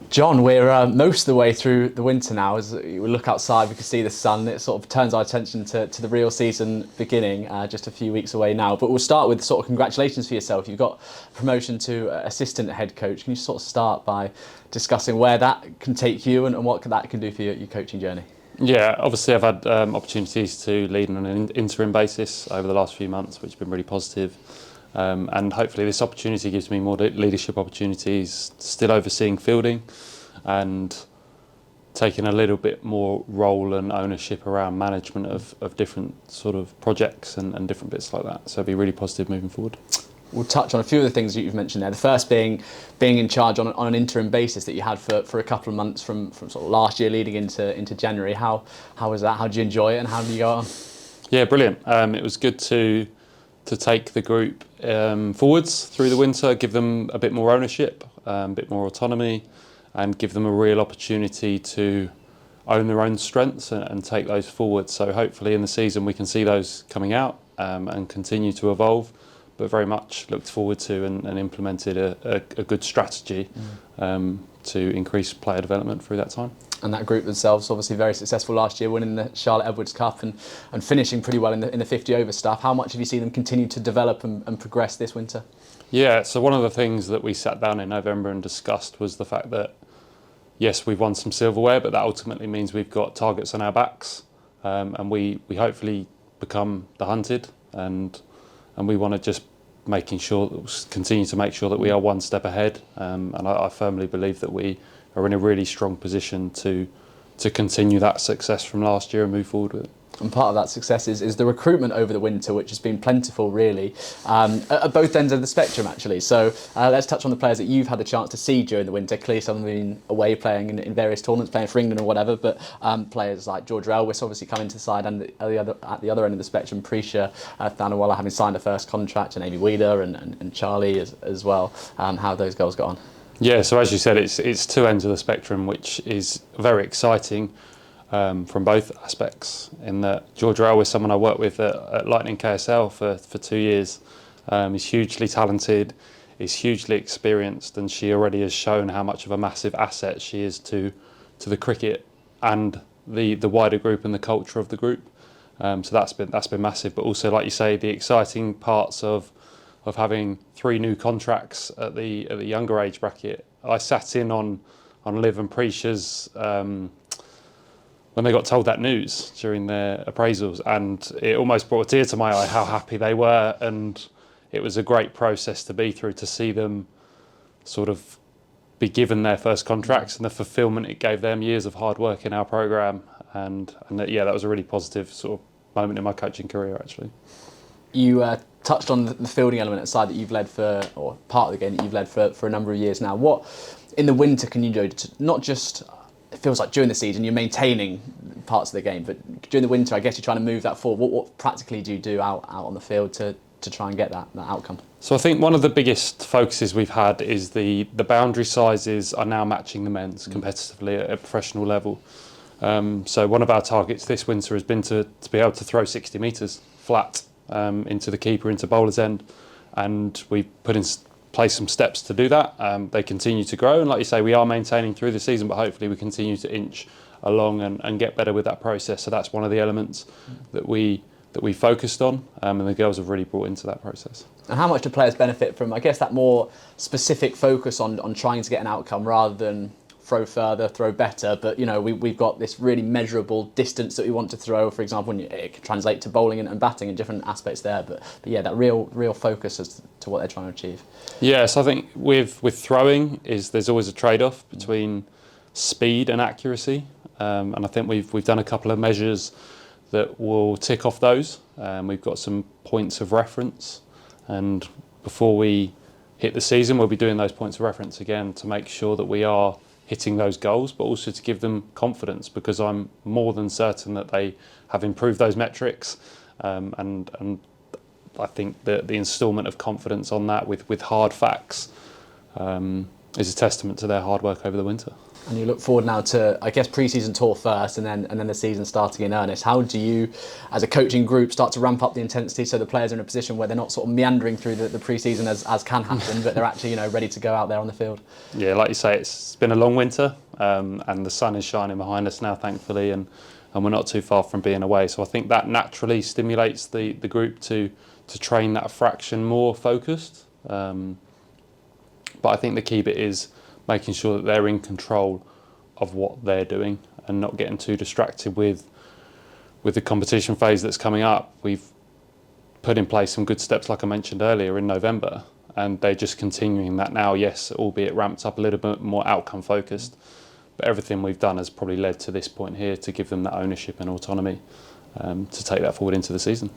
John, we're most of the way through the winter now. As we look outside, we can see the sun. It sort of turns our attention to the real season beginning, just a few weeks away now. But we'll start with sort of congratulations for yourself. You've got promotion to assistant head coach. Can you sort of start by discussing where that can take you and what that can do for your coaching journey? Yeah, obviously I've had opportunities to lead on an interim basis over the last few months, which have been really positive. And hopefully this opportunity gives me more leadership opportunities, still overseeing fielding and taking a little bit more role and ownership around management of different sort of projects and different bits like that. So it'll be really positive moving forward. We'll touch on a few of the things that you've mentioned there. The first being in charge on an interim basis that you had for a couple of months from sort of last year leading into January. How was that? How did you enjoy it and how did you go on? Yeah, brilliant. It was good to take the group forwards through the winter, give them a bit more ownership, a bit more autonomy, and give them a real opportunity to own their own strengths and take those forward. So hopefully in the season we can see those coming out and continue to evolve, but very much looked forward to and implemented a good strategy to increase player development through that time. And that group themselves obviously very successful last year, winning the Charlotte Edwards Cup and finishing pretty well in the 50 over stuff. How much have you seen them continue to develop and progress this winter? Yeah, so one of the things that we sat down in November and discussed was the fact that yes, we've won some silverware, but that ultimately means we've got targets on our backs, and we hopefully become the hunted, and we want to just continue to make sure that we are one step ahead, and I firmly believe that we are in a really strong position to continue that success from last year and move forward with it. And part of that success is the recruitment over the winter, which has been plentiful, really, at both ends of the spectrum, actually. So let's touch on the players that you've had the chance to see during the winter. Clearly, some have been away playing in various tournaments, playing for England or whatever, but players like George Elwes obviously coming to the side, and at the other end of the spectrum, Prisha Thanawala having signed a first contract, and Amy Wheeler and Charlie as well. How those girls got on? Yeah, so as you said, it's two ends of the spectrum, which is very exciting. From both aspects, in that George Rail was someone I worked with at Lightning KSL for 2 years. He's hugely talented, he's hugely experienced, and she already has shown how much of a massive asset she is to the cricket and the wider group and the culture of the group. So that's been massiив. But also, like you say, the exciting parts of having 3 new contracts at the younger age bracket. I sat in on Liv and Prisha's when they got told that news during their appraisals, and it almost brought a tear to my eye how happy they were, and it was a great process to be through, to see them sort of be given their first contracts and the fulfilment it gave them, years of hard work in our programme, and yeah, that was a really positive sort of moment in my coaching career, actually. You touched on the fielding element aside that you've led or part of the game that you've led for a number of years now. What in the winter can you do to not just, it feels like during the season you're maintaining parts of the game, but during the winter I guess you're trying to move that forward. What practically do you do out on the field to try and get that outcome? So I think one of the biggest focuses we've had is the boundary sizes are now matching the men's competitively at a professional level. So one of our targets this winter has been to be able to throw 60 metres flat into the keeper, into bowler's end, and we've put in place some steps to do that. They continue to grow, and like you say, we are maintaining through the season, but hopefully we continue to inch along and get better with that process. So that's one of the elements that we focused on, and the girls have really brought into that process. And how much do players benefit from, I guess, that more specific focus on trying to get an outcome rather than throw further, throw better? But you know, we've got this really measurable distance that we want to throw. For example, and it can translate to bowling and batting in different aspects there. But yeah, that real focus as to what they're trying to achieve. Yeah, so I think with throwing there's always a trade-off between speed and accuracy, and I think we've done a couple of measures that will tick off those. We've got some points of reference, and before we hit the season, we'll be doing those points of reference again to make sure that we are hitting those goals, but also to give them confidence, because I'm more than certain that they have improved those metrics, and I think that the instalment of confidence on that with hard facts is a testament to their hard work over the winter. And you look forward now to, I guess, pre-season tour first, and then the season starting in earnest. How do you, as a coaching group, start to ramp up the intensity so the players are in a position where they're not sort of meandering through the pre-season as can happen, but they're actually ready to go out there on the field? Yeah, like you say, it's been a long winter, and the sun is shining behind us now, thankfully, and we're not too far from being away. So I think that naturally stimulates the group to train that fraction more focused. But I think the key bit is making sure that they're in control of what they're doing and not getting too distracted with the competition phase that's coming up. We've put in place some good steps, like I mentioned earlier, in November, and they're just continuing that now, yes, albeit ramped up a little bit more outcome focused. But everything we've done has probably led to this point here to give them that ownership and autonomy to take that forward into the season.